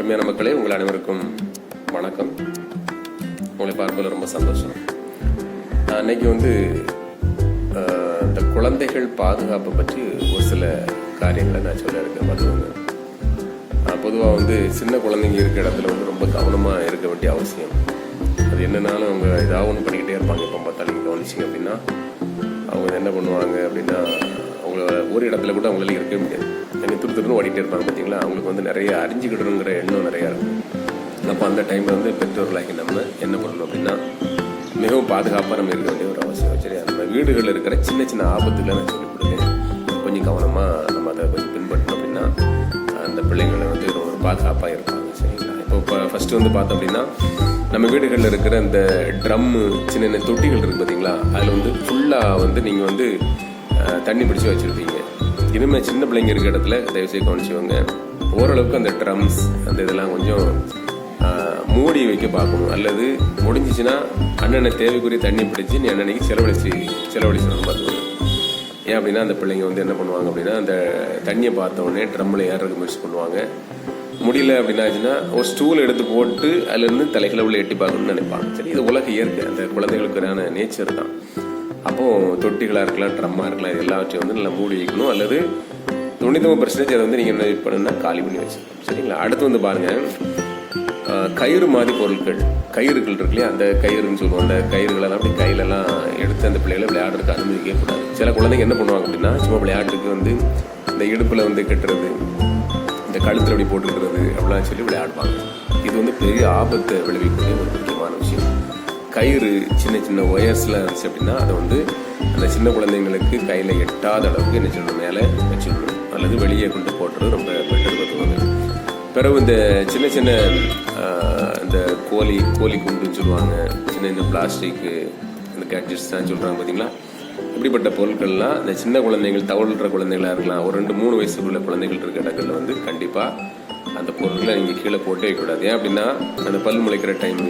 அருமையான மக்களே, உங்கள் அனைவருக்கும் வணக்கம். உங்களை பார்ப்பதில் ரொம்ப சந்தோஷம். அன்னைக்கு இந்த குழந்தைகள் பாதுகாப்பை பற்றி ஒரு சில காரியங்களை நான் சொல்ல இருக்கேன். பார்த்துக்கோங்க. பொதுவாக சின்ன குழந்தைங்க இருக்கிற இடத்துல ரொம்ப கவனமாக இருக்க வேண்டிய அவசியம். அது என்னன்னாலும் அவங்க ஏதாவது ஒன்று பண்ணிக்கிட்டே இருப்பாங்க. இப்போ பார்த்தாலும் நீங்கள் கவனிச்சிங்க அப்படின்னா அவங்க என்ன பண்ணுவாங்க அப்படின்னா, அவங்கள ஒரு இடத்துல கூட அவங்களால இருக்கவே முடியாது. எனக்கு துருத்துருன்னு ஓடிட்டே இருப்பாங்க. பார்த்தீங்களா, அவங்களுக்கு நிறைய அறிஞ்சிக்கிடணுங்கிற எண்ணம் நிறையா இருக்கும். அப்போ அந்த டைமில் பெற்றோர்களாகி நம்ம என்ன பண்ணணும் அப்படின்னா, மிகவும் பாதுகாப்பாக நம்ம இருக்க வேண்டிய ஒரு அவசியம். சரி, நம்ம வீடுகளில் இருக்கிற சின்ன சின்ன ஆபத்துகளை நான் சொல்லிக் கொடுத்தேன். கொஞ்சம் கவனமாக நம்ம அதை கொஞ்சம் பின்பற்றணும் அப்படின்னா அந்த பிள்ளைங்களை ஒரு பாதுகாப்பாக இருப்பாங்க. சரிங்களா? இப்போ ஃபஸ்ட்டு பார்த்தோம் அப்படின்னா, நம்ம வீடுகளில் இருக்கிற இந்த ட்ரம்மு, சின்ன சின்ன தொட்டிகள் இருக்குது பார்த்தீங்களா, அதில் ஃபுல்லாக நீங்கள் தண்ணி பிடிச்சி வச்சுருப்பீங்க. இனிமேல் சின்ன பிள்ளைங்க இருக்கிற இடத்துல தயவுசெய்து கவனிச்சுக்கோங்க. ஓரளவுக்கு அந்த ட்ரம்ஸ் அந்த இதெல்லாம் கொஞ்சம் மூடி வைக்க பார்க்கணும். அல்லது முடிஞ்சிச்சுன்னா அண்ணனை தேவைக்குரிய தண்ணி பிடிச்சி நீ அண்ணனைக்கு செலவழிச்சிடணும். பார்த்துக்கணும். ஏன் அப்படின்னா அந்த பிள்ளைங்க என்ன பண்ணுவாங்க அப்படின்னா, அந்த தண்ணியை பார்த்த உடனே ட்ரம்மில் ஏறுறதுக்கு முயற்சி பண்ணுவாங்க. முடியல அப்படின்னாச்சுன்னா ஒரு ஸ்டூல் எடுத்து போட்டு அதுலேருந்து தலைகளை உள்ள எட்டி பார்க்கணும்னு நினைப்பாங்க. சரி, இது உலக இயற்கை, அந்த குழந்தைகளுக்கான நேச்சர் தான். அப்போது தொட்டிகளாக இருக்கலாம், ட்ரம்மாக இருக்கலாம், இது எல்லாவற்றையும் நல்லா மூடி வைக்கணும். அல்லது 99% அதை நீங்கள் என்ன பண்ணுன்னா காலி பண்ணி வச்சுக்கணும். சரிங்களா? அடுத்து பாருங்கள், கயிறு மாதிரி பொருட்கள், கயிறுகள் இருக்கு இல்லையா, அந்த கயிறுன்னு சொல்லுவோம். அந்த கயிறுகளெல்லாம் அப்படி கையிலெல்லாம் எடுத்து அந்த பிள்ளைகளை விளையாடுறதுக்கு அனுமதிக்கவே கூடாது. சில குழந்தைங்க என்ன பண்ணுவாங்க அப்படின்னா, சும்மா விளையாட்டுக்கு இந்த இடுப்பில் கட்டுறது, இந்த கழுத்தில் அப்படி போட்டுக்கிறது அப்படிலாம் சொல்லி விளையாடுவாங்க. இது பெரிய ஆபத்தை விளைவிக்கக்கூடிய ஒரு முக்கியமான விஷயம். கயிறு சின்ன சின்ன ஒயர்ஸ்லாம் இருந்துச்சு அப்படின்னா அதை அந்த சின்ன குழந்தைங்களுக்கு கையில் எட்டாத அளவுக்கு என்ன சொல்லணும், மேலே வச்சுடணும். அல்லது வெளியே கொண்டு போட்டுறது ரொம்ப பெட்டர். பார்த்துக்கோங்க. பிறகு இந்த சின்ன சின்ன இந்த கோழி குண்டுன்னு சொல்லுவாங்க, சின்ன இந்த பிளாஸ்டிக்கு இந்த கேட்ஜெட்ஸ் தான் சொல்கிறாங்க. பார்த்தீங்களா, இப்படிப்பட்ட பொருட்கள்லாம் இந்த சின்ன குழந்தைகள், தவழ்கிற குழந்தைகளாக இருக்கலாம், ஒரு 2-3 வயசுக்குள்ள குழந்தைகள் இருக்கிற இடங்களில் கண்டிப்பாக அந்த பொருட்களை நீங்கள் கீழே போட்டே வைக்கக்கூடாது. ஏன் அப்படின்னா அந்த பல் முளைக்கிற டைமு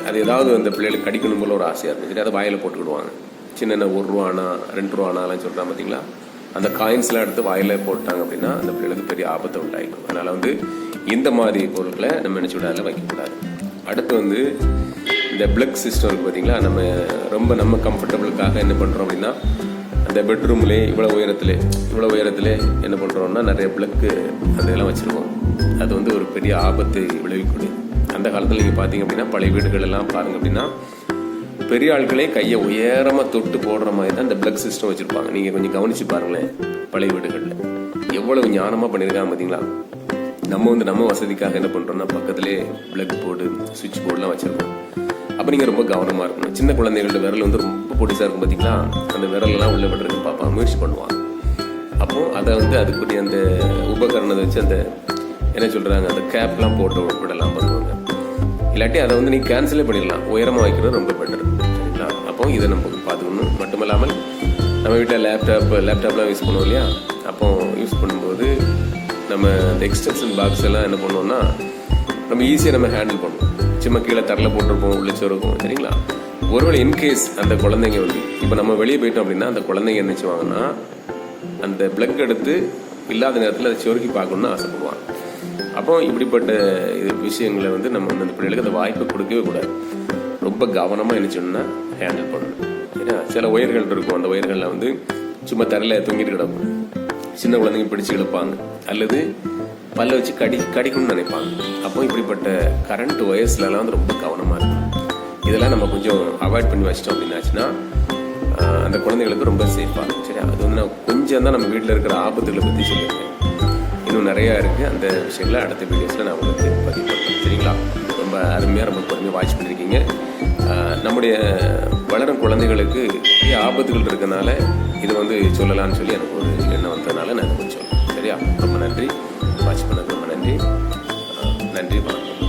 அது ஏதாவது அந்த பிள்ளைகளுக்கு கடிக்கணும் போல ஒரு ஆசையாக இருக்கும். சரி, அதை வாயில் போட்டுக்கிடுவாங்க. சின்ன 1 ரூபானா 2 ரூபானாலாம் சொல்கிறாங்க. பார்த்தீங்களா, அந்த காயின்ஸ்லாம் எடுத்து வாயில் போட்டாங்க அப்படின்னா அந்த பிள்ளைகளுக்கு பெரிய ஆபத்தை உண்டாயிடும். அதனால் இந்த மாதிரி பொருட்களை நம்ம நினச்சி விடாத வைக்கக்கூடாது. அடுத்து இந்த பிளக் சிஸ்டம் இருக்குது. பார்த்தீங்களா, நம்ம கம்ஃபர்டபுளுக்காக என்ன பண்ணுறோம் அப்படின்னா, அந்த பெட்ரூம்லேயே இவ்வளோ உயரத்தில் என்ன பண்ணுறோம்னா நிறைய பிளக்கு அதெல்லாம் வச்சுருக்கோம். அது ஒரு பெரிய ஆபத்தை விளைவிக்கக்கூடியது. அந்த காலத்தில் நீங்கள் பார்த்தீங்க அப்படின்னா, பழைய வீடுகள் எல்லாம் பாருங்க அப்படின்னா, பெரிய ஆட்களே கையை உயரமாக தொட்டு போடுற மாதிரி தான் இந்த பிளக் சிஸ்டம் வச்சுருப்பாங்க. நீங்கள் கொஞ்சம் கவனித்து பாருங்களேன், பழைய வீடுகளில் எவ்வளவு ஞானமாக பண்ணியிருக்காங்க. பார்த்தீங்களா, நம்ம வசதிக்காக என்ன பண்ணுறோம்னா பக்கத்துலேயே பிளக் போர்டு, சுவிட்ச் போர்டுலாம் வச்சுருக்கோம். அப்போ நீங்கள் ரொம்ப கவனமாக இருக்கணும். சின்ன குழந்தைகளோட விரல் ரொம்ப பொடிசாக இருக்கும். பார்த்தீங்களா, அந்த விரலெல்லாம் உள்ள விடுறதுக்கு பார்ப்பாங்க, முயற்சி பண்ணுவாங்க. அப்போது அதை அதுக்குரிய அந்த உபகரணத்தை வச்சு அந்த என்ன சொல்கிறாங்க, அந்த கேப்லாம் போட்டு விடலாம். பண்ணுவாங்க. இல்லாட்டி அதை நீங்கள் கேன்சலே பண்ணிடலாம். உயரமாக வைக்கிறது ரொம்ப பெட்டர். சரிங்களா? அப்போ இதை நம்ம பார்த்துக்கணும். மட்டுமில்லாமல் நம்ம வீட்டில் லேப்டாப்லாம் யூஸ் பண்ணுவோம் இல்லையா, அப்போ யூஸ் பண்ணும்போது நம்ம இந்த எக்ஸ்டென்ஷன் பாக்ஸ் எல்லாம் என்ன பண்ணுவோம்னா நம்ம ஈஸியாக நம்ம ஹேண்டில் பண்ணுவோம். சும்மா கீழே தரல போட்டிருப்போம், உள்ளே இருக்கும். சரிங்களா? ஒருவேளை இன்கேஸ் அந்த குழந்தைங்க இப்போ நம்ம வெளியே போயிட்டோம் அப்படின்னா அந்த குழந்தைங்க என்ன செய்வாங்கன்னா, அந்த பிளக் எடுத்து இல்லாத நேரத்தில் அதை சொருக்கி பார்க்கணுன்னு ஆசைப்படுவாங்க. அப்போ இப்படிப்பட்ட விஷயங்களை நம்ம அந்த பிள்ளைகளுக்கு அந்த வாய்ப்பை கொடுக்கவே கூடாது. ரொம்ப கவனமாக என்ன சொன்னா ஹேண்டில் பண்ணணும். ஏன்னா சில ஒயர்கள் இருக்கும், அந்த ஒயர்களில் சும்மா தரையில் தொங்கிட்டு கிடக்கும். சின்ன குழந்தைங்க பிடிச்சி இழுப்பாங்க, அல்லது பல்ல வச்சு கடிக்கணும்னு நினைப்பாங்க. அப்போ இப்படிப்பட்ட கரண்ட் ஒயர்ஸ்லாம் ரொம்ப கவனமாக இருக்கும். இதெல்லாம் நம்ம கொஞ்சம் அவாய்ட் பண்ணி வச்சிட்டோம் அப்படின்னாச்சுன்னா அந்த குழந்தைகளுக்கு ரொம்ப சேஃபாக. சரி, அது நான் கொஞ்சம் தான் நம்ம வீட்டில் இருக்கிற ஆபத்துகளை பற்றி சொல்லியிருக்கேன். இன்னும் நிறையா இருக்குது. அந்த விஷயங்களை அடுத்த வீடியோஸில் நான் உங்களுக்கு பதிவு பண்ணுறேன். சரிங்களா? ரொம்ப அருமையாக ரொம்ப பொறுமையாக வாட்ச் பண்ணியிருக்கீங்க. நம்முடைய வளரும் குழந்தைகளுக்கு நிறைய ஆபத்துகள் இருக்கனால இது சொல்லலான்னு சொல்லி எனக்கு ஒரு எண்ணம் வந்ததுனால நான் கொஞ்சம் சொல்கிறேன். சரியா? ரொம்ப நன்றி. வாட்ச் பண்ணது ரொம்ப நன்றி. நன்றி, வணக்கம்.